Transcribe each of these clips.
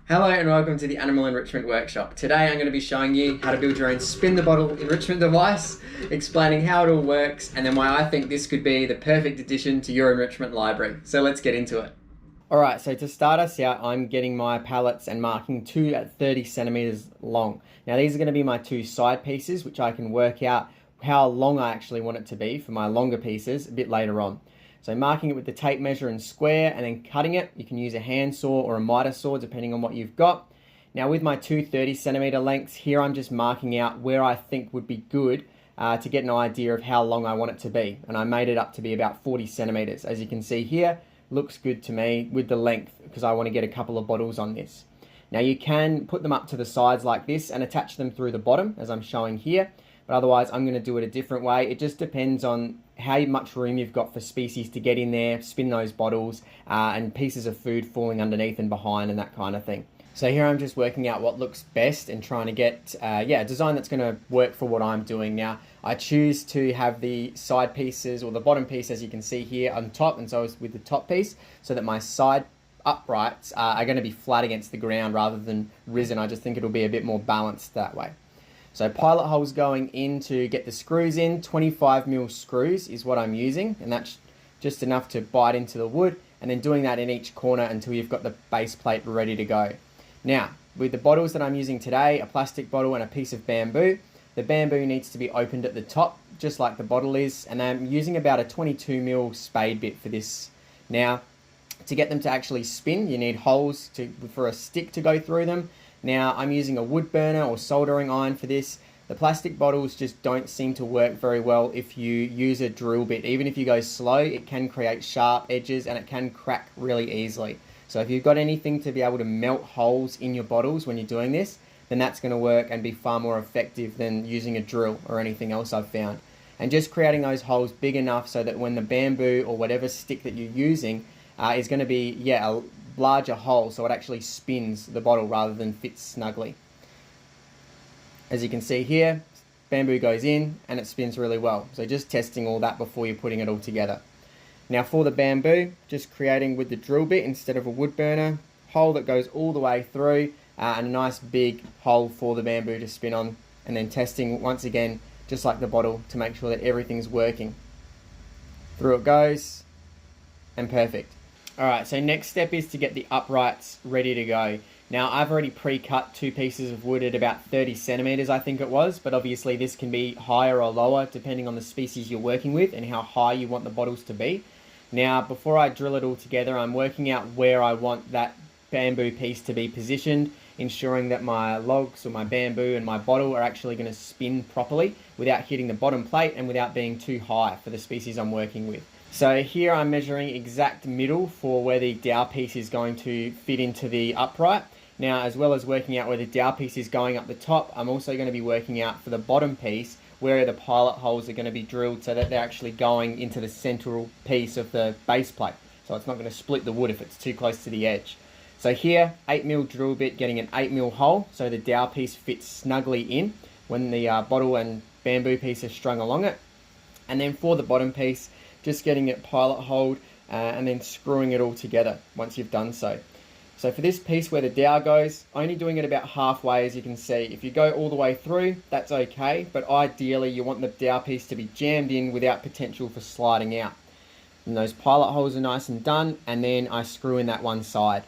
Hello and welcome to the Animal Enrichment Workshop. Today I'm going to be showing you how to build your own spin the bottle enrichment device, explaining how it all works, and then why I think this could be the perfect addition to your enrichment library. So let's get into it. Alright, so to start us out, I'm getting my pallets and marking 2 at 30 centimeters long. Now these are going to be my 2 side pieces, which I can work out how long I actually want it to be for my longer pieces a bit later on. So marking it with the tape measure and square and then cutting it. You can use a handsaw or a miter saw depending on what you've got. Now with my 2 30 centimeter lengths, here I'm just marking out where I think would be good to get an idea of how long I want it to be. And I made it up to be about 40 centimeters. As you can see here, looks good to me with the length because I want to get a couple of bottles on this. Now you can put them up to the sides like this and attach them through the bottom as I'm showing here. But otherwise I'm going to do it a different way. It just depends on how much room you've got for species to get in there, spin those bottles, and pieces of food falling underneath and behind and that kind of thing. So here I'm just working out what looks best and trying to get a design that's going to work for what I'm doing. Now I choose to have the side pieces or the bottom piece, as you can see here, on top, and so is with the top piece, so that my side uprights are going to be flat against the ground rather than risen. I just think it'll be a bit more balanced that way. So pilot holes going in to get the screws in, 25mm screws is what I'm using, and that's just enough to bite into the wood, and then doing that in each corner until you've got the base plate ready to go. Now, with the bottles that I'm using today, a plastic bottle and a piece of bamboo, the bamboo needs to be opened at the top, just like the bottle is, and I'm using about a 22mm spade bit for this. Now, to get them to actually spin, you need holes for a stick to go through them. Now I'm using a wood burner or soldering iron for this. The plastic bottles just don't seem to work very well if you use a drill bit. Even if you go slow, it can create sharp edges and it can crack really easily. So if you've got anything to be able to melt holes in your bottles when you're doing this, then that's going to work and be far more effective than using a drill or anything else I've found. And just creating those holes big enough so that when the bamboo or whatever stick that you're using is going to be a larger hole, so it actually spins the bottle rather than fits snugly. As you can see here, bamboo goes in and it spins really well. So just testing all that before you're putting it all together. Now for the bamboo, just creating with the drill bit instead of a wood burner, hole that goes all the way through and a nice big hole for the bamboo to spin on, and then testing once again, just like the bottle, to make sure that everything's working. Through it goes, and perfect. Alright, so next step is to get the uprights ready to go. Now I've already pre-cut 2 pieces of wood at about 30 centimeters, I think it was, but obviously this can be higher or lower depending on the species you're working with and how high you want the bottles to be. Now before I drill it all together, I'm working out where I want that bamboo piece to be positioned, ensuring that my logs or my bamboo and my bottle are actually going to spin properly without hitting the bottom plate and without being too high for the species I'm working with. So here I'm measuring exact middle for where the dowel piece is going to fit into the upright. Now, as well as working out where the dowel piece is going up the top, I'm also going to be working out for the bottom piece where the pilot holes are going to be drilled so that they're actually going into the central piece of the base plate. So it's not going to split the wood if it's too close to the edge. So here, 8mm drill bit getting an 8mm hole so the dowel piece fits snugly in when the bottle and bamboo piece are strung along it. And then for the bottom piece, just getting it pilot holed and then screwing it all together once you've done so. So for this piece where the dowel goes, only doing it about halfway, as you can see. If you go all the way through, that's okay, but ideally you want the dowel piece to be jammed in without potential for sliding out. And those pilot holes are nice and done, and then I screw in that one side.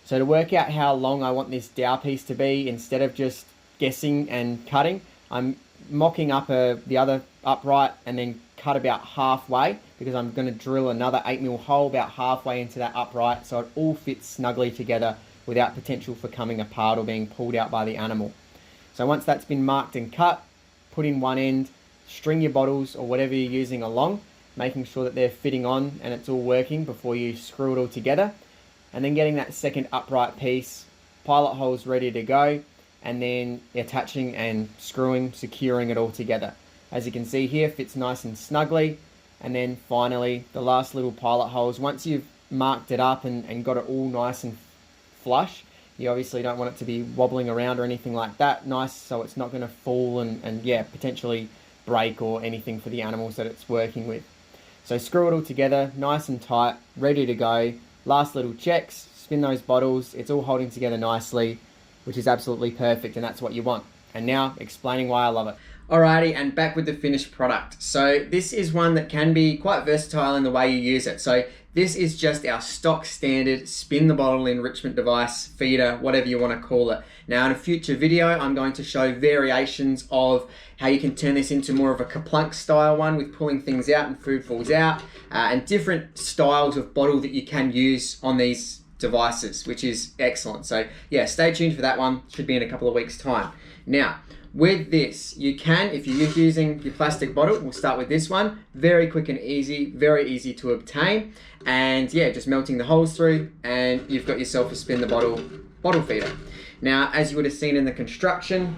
So to work out how long I want this dowel piece to be, instead of just guessing and cutting, I'm mocking up the other upright and then cut about halfway, because I'm going to drill another 8mm hole about halfway into that upright so it all fits snugly together without potential for coming apart or being pulled out by the animal. So once that's been marked and cut, put in one end, string your bottles or whatever you're using along, making sure that they're fitting on and it's all working before you screw it all together, and then getting that second upright piece, pilot holes ready to go, and then attaching and screwing, securing it all together. As you can see here, fits nice and snugly. And then finally, the last little pilot holes. Once you've marked it up and got it all nice and flush, you obviously don't want it to be wobbling around or anything like that. Nice so it's not going to fall and potentially break or anything for the animals that it's working with. So screw it all together, nice and tight, ready to go. Last little checks, spin those bottles, it's all holding together nicely, which is absolutely perfect, and that's what you want. And now, explaining why I love it. Alrighty, and back with the finished product. So this is one that can be quite versatile in the way you use it. So this is just our stock standard spin the bottle enrichment device, feeder, whatever you want to call it. Now in a future video, I'm going to show variations of how you can turn this into more of a Kaplunk style one with pulling things out and food falls out, and different styles of bottle that you can use on these devices, which is excellent. So yeah, stay tuned for that one. Should be in a couple of weeks' time. Now, with this, you can, if you're using your plastic bottle, we'll start with this one, very quick and easy, very easy to obtain. And yeah, just melting the holes through and you've got yourself a spin the bottle feeder. Now, as you would have seen in the construction,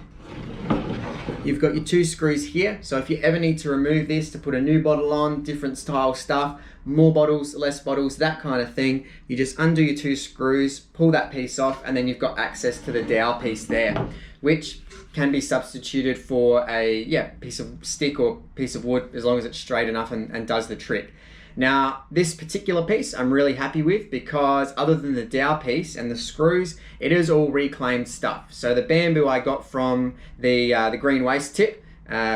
you've got your 2 screws here. So if you ever need to remove this to put a new bottle on, different style stuff, more bottles, less bottles, that kind of thing, you just undo your 2 screws, pull that piece off, and then you've got access to the dowel piece there, which can be substituted for a piece of stick or piece of wood, as long as it's straight enough and does the trick. Now, this particular piece I'm really happy with, because other than the dowel piece and the screws, it is all reclaimed stuff. So the bamboo I got from the green waste tip,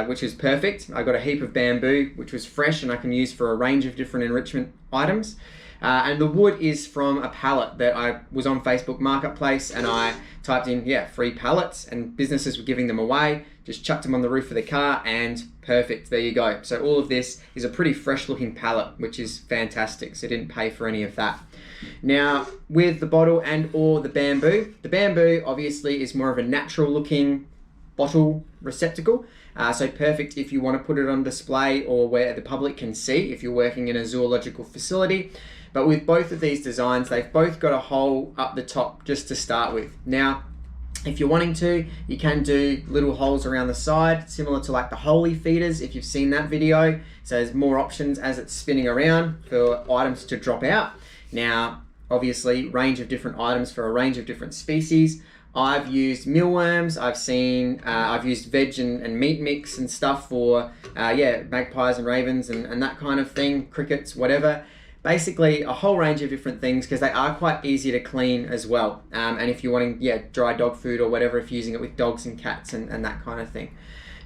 which is perfect. I got a heap of bamboo, which was fresh and I can use for a range of different enrichment items. And the wood is from a pallet that I was on Facebook Marketplace, and I typed in, free pallets, and businesses were giving them away. Just chucked them on the roof of the car and perfect, there you go. So all of this is a pretty fresh looking pallet, which is fantastic. So I didn't pay for any of that. Now, with the bottle and or the bamboo obviously is more of a natural looking bottle receptacle. So perfect if you want to put it on display or where the public can see if you're working in a zoological facility. But with both of these designs, they've both got a hole up the top just to start with. Now, if you're wanting to, you can do little holes around the side, similar to like the Holy feeders, if you've seen that video. So there's more options as it's spinning around for items to drop out. Now, obviously, range of different items for a range of different species. I've used mealworms, I've used veg and meat mix and stuff for, magpies and ravens and that kind of thing, crickets, whatever. Basically a whole range of different things, because they are quite easy to clean as well. And if you're wanting, dry dog food or whatever, if you're using it with dogs and cats and that kind of thing.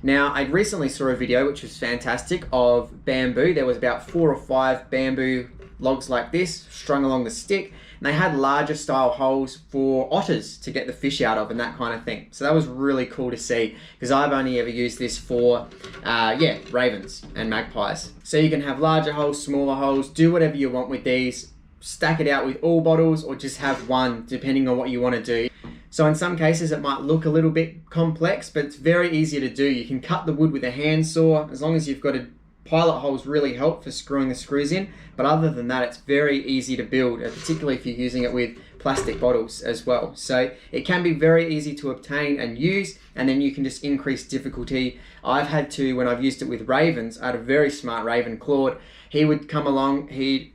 Now, I recently saw a video, which was fantastic, of bamboo. There was about 4 or 5 bamboo logs like this strung along the stick. And they had larger style holes for otters to get the fish out of and that kind of thing. So that was really cool to see, because I've only ever used this for, ravens and magpies. So you can have larger holes, smaller holes, do whatever you want with these, stack it out with all bottles or just have one, depending on what you want to do. So in some cases it might look a little bit complex, but it's very easy to do. You can cut the wood with a handsaw, as long as you've got a pilot holes really help for screwing the screws in, but other than that, it's very easy to build, particularly if you're using it with plastic bottles as well. So it can be very easy to obtain and use, and then you can just increase difficulty. I've had to, when I've used it with ravens, I had a very smart raven, Claude. He would come along, he'd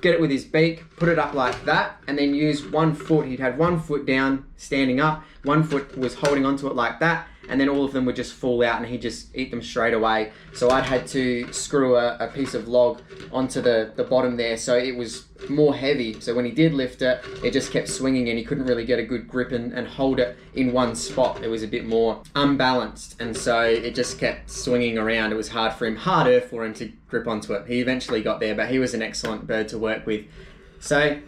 get it with his beak, put it up like that, and then use 1 foot. He'd had 1 foot down, standing up, 1 foot was holding onto it like that, and then all of them would just fall out and he'd just eat them straight away. So I'd had to screw a piece of log onto the bottom there, so it was more heavy. So when he did lift it, it just kept swinging and he couldn't really get a good grip and hold it in one spot. It was a bit more unbalanced, and so it just kept swinging around. It was harder for him to grip onto it. He eventually got there, but he was an excellent bird to work with. So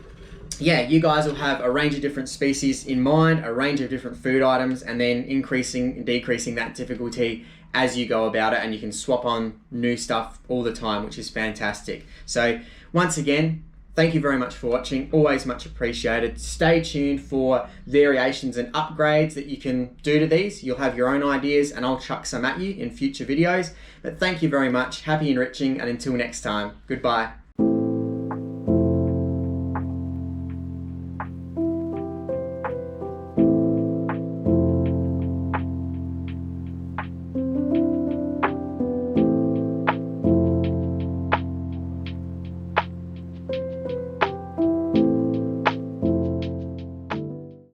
yeah, you guys will have a range of different species in mind, a range of different food items, and then increasing and decreasing that difficulty as you go about it, and you can swap on new stuff all the time, which is fantastic. So once again, thank you very much for watching, always much appreciated. Stay tuned for variations and upgrades that you can do to these. You'll have your own ideas and I'll chuck some at you in future videos. But thank you very much, happy enriching, and until next time, goodbye.